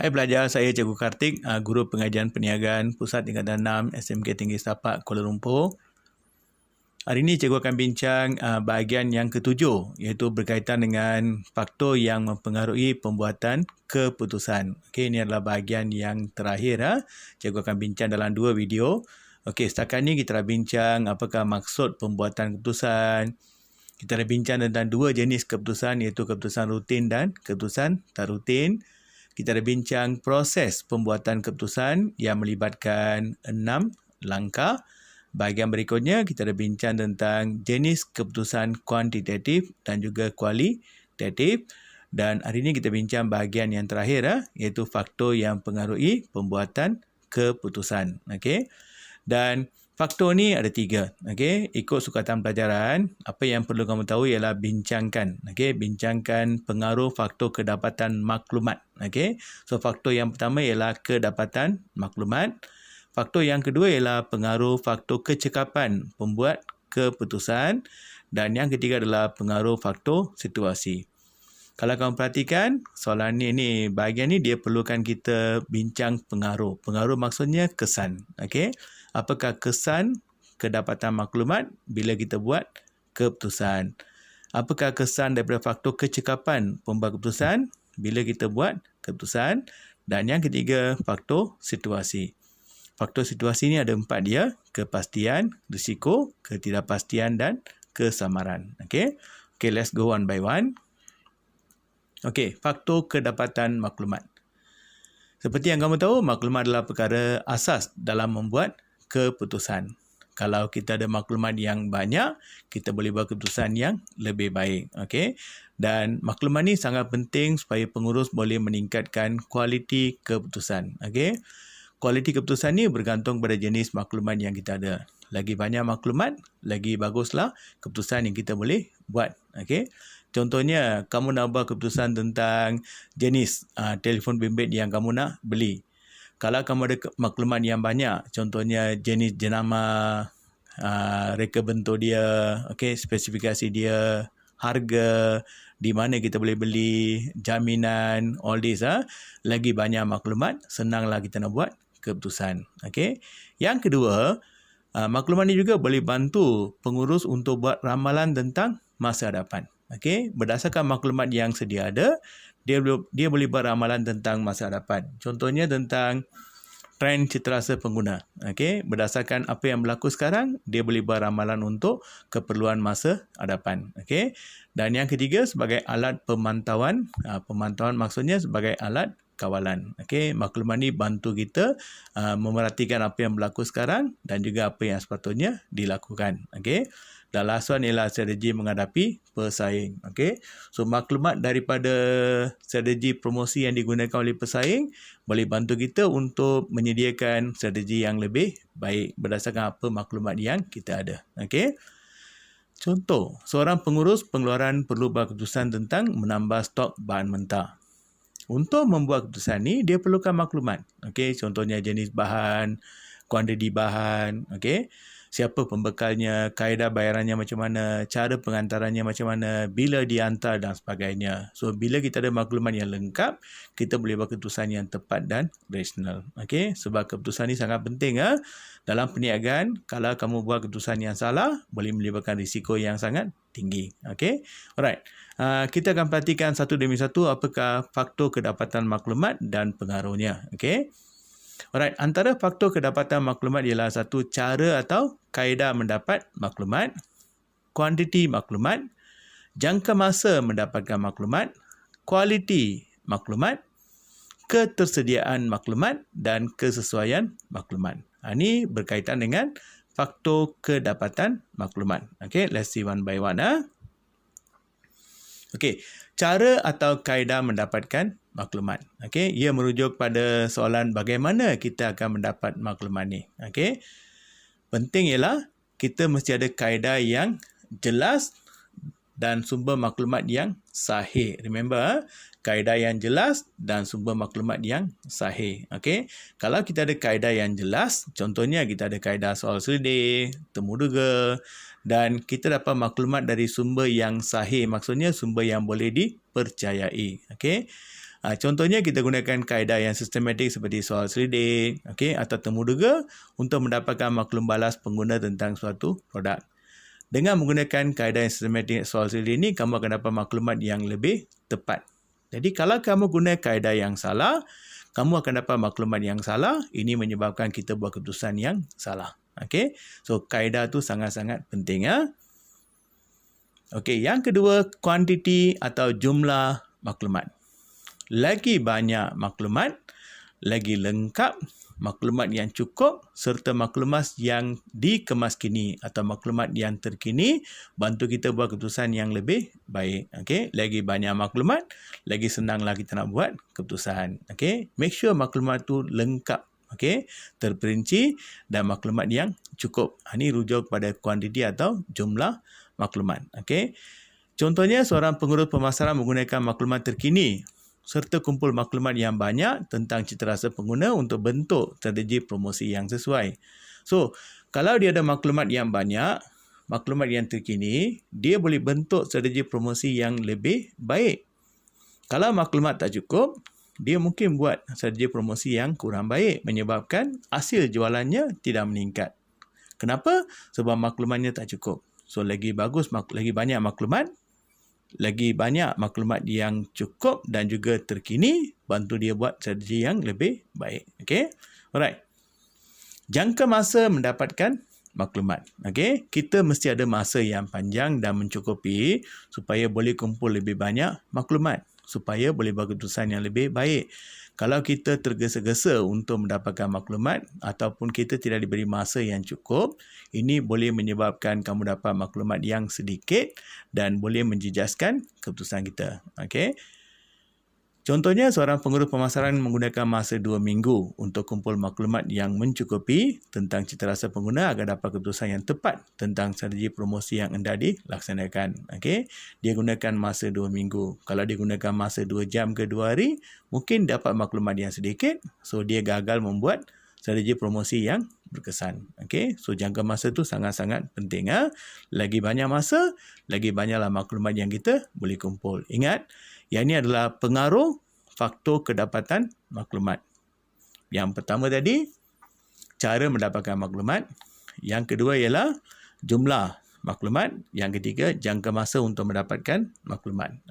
Hai pelajar, saya Cikgu Kartik, Guru Pengajian Perniagaan Pusat Tingkatan 6 SMK Tinggi Setapak Kuala Lumpur. Hari ini cikgu akan bincang bahagian yang ketujuh, iaitu berkaitan dengan faktor yang mempengaruhi pembuatan keputusan. Okey, ini adalah bahagian yang terakhir. Cikgu akan bincang dalam dua video. Okey, setakat ini kita dah bincang apakah maksud pembuatan keputusan. Kita dah bincang tentang dua jenis keputusan, iaitu keputusan rutin dan keputusan tak rutin. Kita dah bincang proses pembuatan keputusan yang melibatkan 6 langkah. Bahagian berikutnya, kita dah bincang tentang jenis keputusan kuantitatif dan juga kualitatif. Dan hari ini kita bincang bahagian yang terakhir, iaitu faktor yang mempengaruhi pembuatan keputusan. Okey. Dan faktor ni ada 3. Okey, ikut sukatan pelajaran, apa yang perlu kamu tahu ialah bincangkan. Okey, bincangkan pengaruh faktor kedapatan maklumat. Okey. So faktor yang pertama ialah kedapatan maklumat. Faktor yang kedua ialah pengaruh faktor kecekapan pembuat keputusan, dan yang ketiga adalah pengaruh faktor situasi. Kalau kamu perhatikan, soalan ni bahagian ni dia perlukan kita bincang pengaruh. Pengaruh maksudnya kesan. Okey. Apakah kesan kedapatan maklumat bila kita buat keputusan? Apakah kesan daripada faktor kecekapan pembuat keputusan bila kita buat keputusan? Dan yang ketiga, faktor situasi. Faktor situasi ni ada 4 dia: kepastian, risiko, ketidakpastian dan kesamaran. Okey. Okey, let's go one by one. Okey, faktor kedapatan maklumat. Seperti yang kamu tahu, maklumat adalah perkara asas dalam membuat keputusan. Kalau kita ada maklumat yang banyak, kita boleh buat keputusan yang lebih baik. Okey. Dan maklumat ni sangat penting supaya pengurus boleh meningkatkan kualiti keputusan. Okey. Kualiti keputusan ni bergantung pada jenis maklumat yang kita ada. Lagi banyak maklumat, lagi baguslah keputusan yang kita boleh buat. Okey. Contohnya, kamu nak buat keputusan tentang jenis telefon bimbit yang kamu nak beli. Kalau kamu ada maklumat yang banyak, contohnya jenis jenama, reka bentuk dia, okay, spesifikasi dia, harga, di mana kita boleh beli, jaminan, all this, lagi banyak maklumat, senanglah kita nak buat keputusan. Okay. Yang kedua, maklumat ini juga boleh bantu pengurus untuk buat ramalan tentang masa hadapan. Okay. Berdasarkan maklumat yang sedia ada, dia boleh buat ramalan tentang masa hadapan. Contohnya tentang trend citarasa pengguna. Okey, berdasarkan apa yang berlaku sekarang, dia boleh buat ramalan untuk keperluan masa hadapan. Okey. Dan yang ketiga, sebagai alat pemantauan. Pemantauan maksudnya sebagai alat kawalan. Okey, maklumat ni bantu kita memerhatikan apa yang berlaku sekarang dan juga apa yang sepatutnya dilakukan. Okey. Dan last one ialah strategi menghadapi pesaing. Okey. So maklumat daripada strategi promosi yang digunakan oleh pesaing boleh bantu kita untuk menyediakan strategi yang lebih baik berdasarkan apa maklumat yang kita ada. Okey. Contoh, seorang pengurus pengeluaran perlu buat keputusan tentang menambah stok bahan mentah. Untuk membuat keputusan ni, dia perlukan maklumat. Okey, contohnya jenis bahan, kuantiti bahan, okey. Siapa pembekalnya, kaedah bayarannya macam mana, cara pengantarannya macam mana, bila dihantar dan sebagainya. So, bila kita ada maklumat yang lengkap, kita boleh buat keputusan yang tepat dan rasional. Okey, sebab keputusan ni sangat penting. Dalam perniagaan, kalau kamu buat keputusan yang salah, boleh melibatkan risiko yang sangat tinggi. Okey, alright. Kita akan perhatikan satu demi satu apakah faktor kedapatan maklumat dan pengaruhnya. Okey. Alright, antara faktor kedapatan maklumat ialah satu, cara atau kaedah mendapat maklumat, kuantiti maklumat, jangka masa mendapatkan maklumat, kualiti maklumat, ketersediaan maklumat dan kesesuaian maklumat. Ini berkaitan dengan faktor kedapatan maklumat. Okay, let's see one by one. Okay, cara atau kaedah mendapatkan maklumat. Okey, ia merujuk pada soalan bagaimana kita akan mendapat maklumat ni. Okey. Penting ialah kita mesti ada kaedah yang jelas dan sumber maklumat yang sahih. Remember, kaedah yang jelas dan sumber maklumat yang sahih. Okey. Kalau kita ada kaedah yang jelas, contohnya kita ada kaedah soal seledih, temu duga, dan kita dapat maklumat dari sumber yang sahih, maksudnya sumber yang boleh dipercayai. Okey. Contohnya kita gunakan kaedah yang sistematik seperti soal selidik, atau temuduga untuk mendapatkan maklum balas pengguna tentang suatu produk. Dengan menggunakan kaedah yang sistematik soal selidik ini, kamu akan dapat maklumat yang lebih tepat. Jadi kalau kamu guna kaedah yang salah, kamu akan dapat maklumat yang salah. Ini menyebabkan kita buat keputusan yang salah. So kaedah tu sangat-sangat penting. Yang kedua, kuantiti atau jumlah maklumat. Lagi banyak maklumat, lagi lengkap, maklumat yang cukup serta maklumat yang dikemaskini atau maklumat yang terkini bantu kita buat keputusan yang lebih baik. Lagi banyak maklumat, lagi senanglah kita nak buat keputusan. Make sure maklumat tu lengkap, terperinci dan maklumat yang cukup. Ini rujuk pada kuantiti atau jumlah maklumat. Contohnya, seorang pengurus pemasaran menggunakan maklumat terkini serta kumpul maklumat yang banyak tentang citarasa pengguna untuk bentuk strategi promosi yang sesuai. So, kalau dia ada maklumat yang banyak, maklumat yang terkini, dia boleh bentuk strategi promosi yang lebih baik. Kalau maklumat tak cukup, dia mungkin buat strategi promosi yang kurang baik, menyebabkan hasil jualannya tidak meningkat. Kenapa? Sebab maklumatnya tak cukup. So, lagi bagus, lagi banyak maklumat, lagi banyak maklumat yang cukup dan juga terkini, bantu dia buat strategi yang lebih baik. Alright. Jangka masa mendapatkan maklumat. Kita mesti ada masa yang panjang dan mencukupi supaya boleh kumpul lebih banyak maklumat, supaya boleh buat keputusan yang lebih baik. Kalau kita tergesa-gesa untuk mendapatkan maklumat ataupun kita tidak diberi masa yang cukup, ini boleh menyebabkan kamu dapat maklumat yang sedikit dan boleh menjejaskan keputusan kita. Contohnya, seorang pengurus pemasaran menggunakan masa 2 minggu untuk kumpul maklumat yang mencukupi tentang citarasa pengguna agar dapat keputusan yang tepat tentang strategi promosi yang hendak dilaksanakan. Dia gunakan masa 2 minggu. Kalau dia gunakan masa 2 jam ke 2 hari, mungkin dapat maklumat yang sedikit. So, dia gagal membuat strategi promosi yang berkesan. So, jangka masa tu sangat-sangat penting. Lagi banyak masa, lagi banyaklah maklumat yang kita boleh kumpul. Ingat, yang ini adalah pengaruh faktor kedapatan maklumat. Yang pertama tadi, cara mendapatkan maklumat. Yang kedua ialah jumlah maklumat. Yang ketiga, jangka masa untuk mendapatkan maklumat.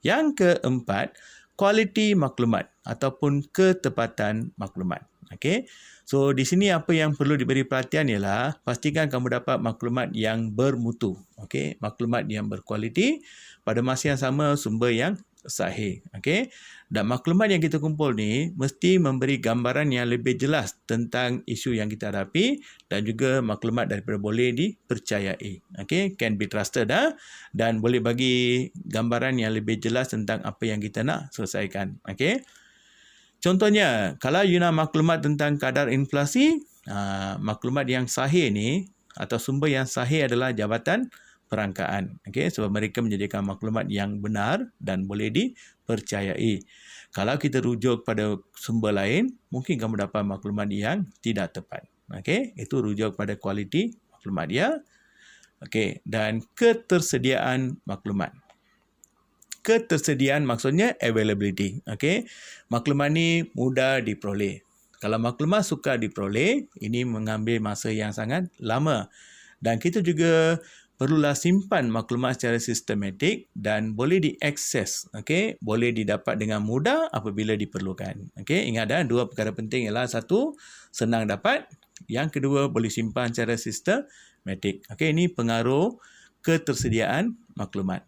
Yang keempat, kualiti maklumat ataupun ketepatan maklumat. So, di sini apa yang perlu diberi perhatian ialah pastikan kamu dapat maklumat yang bermutu. Maklumat yang berkualiti, pada masa yang sama sumber yang sahih. Dan maklumat yang kita kumpul ni mesti memberi gambaran yang lebih jelas tentang isu yang kita hadapi dan juga maklumat daripada boleh dipercayai. Can be trusted dan boleh bagi gambaran yang lebih jelas tentang apa yang kita nak selesaikan. Contohnya, kalau you nak maklumat tentang kadar inflasi, maklumat yang sahih ni atau sumber yang sahih adalah Jabatan Perangkaan. Sebab mereka menyediakan maklumat yang benar dan boleh dipercayai. Kalau kita rujuk pada sumber lain, mungkin kamu dapat maklumat yang tidak tepat. Itu rujuk pada kualiti maklumat dia. Dan ketersediaan maklumat. Ketersediaan maksudnya availability. Maklumat ni mudah diperoleh. Kalau maklumat sukar diperoleh, ini mengambil masa yang sangat lama. Dan kita juga perlulah simpan maklumat secara sistematik dan boleh diakses. Boleh didapat dengan mudah apabila diperlukan. Ingat dua perkara penting ialah satu, senang dapat. Yang kedua, boleh simpan secara sistematik. Ini pengaruh ketersediaan maklumat.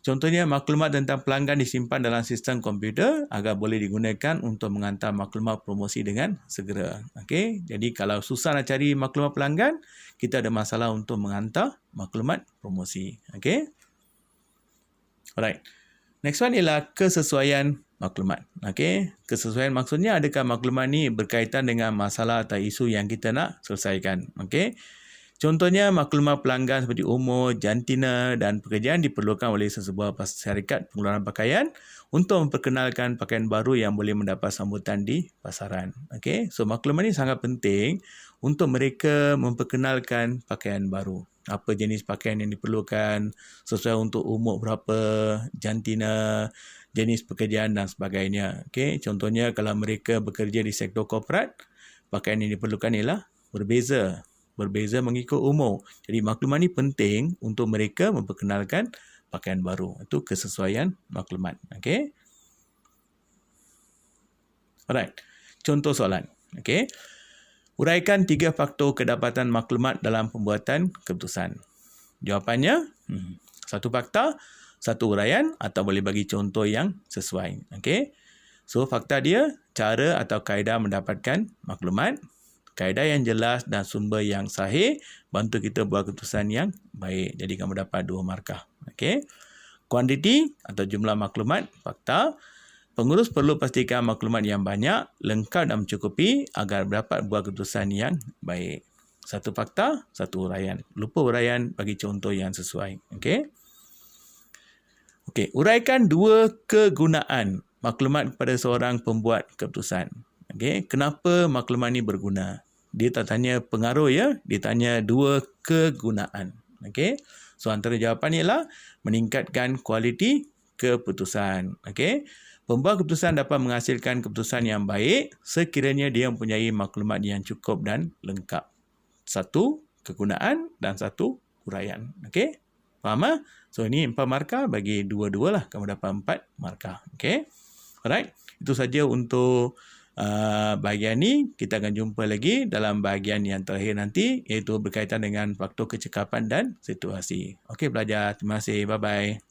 Contohnya, maklumat tentang pelanggan disimpan dalam sistem komputer agar boleh digunakan untuk menghantar maklumat promosi dengan segera. Jadi, kalau susah nak cari maklumat pelanggan, kita ada masalah untuk menghantar maklumat promosi. Alright. Next one ialah kesesuaian maklumat. Kesesuaian maksudnya adakah maklumat ni berkaitan dengan masalah atau isu yang kita nak selesaikan. Contohnya, maklumat pelanggan seperti umur, jantina dan pekerjaan diperlukan oleh sesebuah syarikat pengeluaran pakaian untuk memperkenalkan pakaian baru yang boleh mendapat sambutan di pasaran. Okey, so maklumat ini sangat penting untuk mereka memperkenalkan pakaian baru. Apa jenis pakaian yang diperlukan, sesuai untuk umur berapa, jantina, jenis pekerjaan dan sebagainya. Okey, contohnya kalau mereka bekerja di sektor korporat, pakaian yang diperlukan ialah berbeza mengikut umur. Jadi maklumat ini penting untuk mereka memperkenalkan pakaian baru. Itu kesesuaian maklumat. Okey. Alright. Contoh soalan. Okey. Uraikan 3 faktor kedapatan maklumat dalam pembuatan keputusan. Jawapannya, 1 fakta, 1 uraian atau boleh bagi contoh yang sesuai. Okey. So fakta dia, cara atau kaedah mendapatkan maklumat. Kaedah yang jelas dan sumber yang sahih bantu kita buat keputusan yang baik. Jadi kamu dapat 2 markah. Okey. Kuantiti atau jumlah maklumat, fakta. Pengurus perlu pastikan maklumat yang banyak, lengkap dan mencukupi agar dapat buat keputusan yang baik. 1 fakta, 1 uraian. Lupa uraian, bagi contoh yang sesuai. Okey. Okey, uraikan 2 kegunaan maklumat kepada seorang pembuat keputusan. Okey, kenapa maklumat ini berguna? Dia tak tanya pengaruh ya, dia tanya 2 kegunaan. Okey. So antara jawapan ialah meningkatkan kualiti keputusan. Okey. Pembuat keputusan dapat menghasilkan keputusan yang baik sekiranya dia mempunyai maklumat yang cukup dan lengkap. 1 kegunaan dan 1 uraian. Okey. Faham? So ini 4 markah, bagi 2-2 lah, kamu dapat 4 markah. Okey. Alright. Itu saja untuk bahagian ni. Kita akan jumpa lagi dalam bahagian yang terakhir nanti, iaitu berkaitan dengan faktor kecekapan dan situasi. Okey, belajar. Terima kasih. Bye-bye.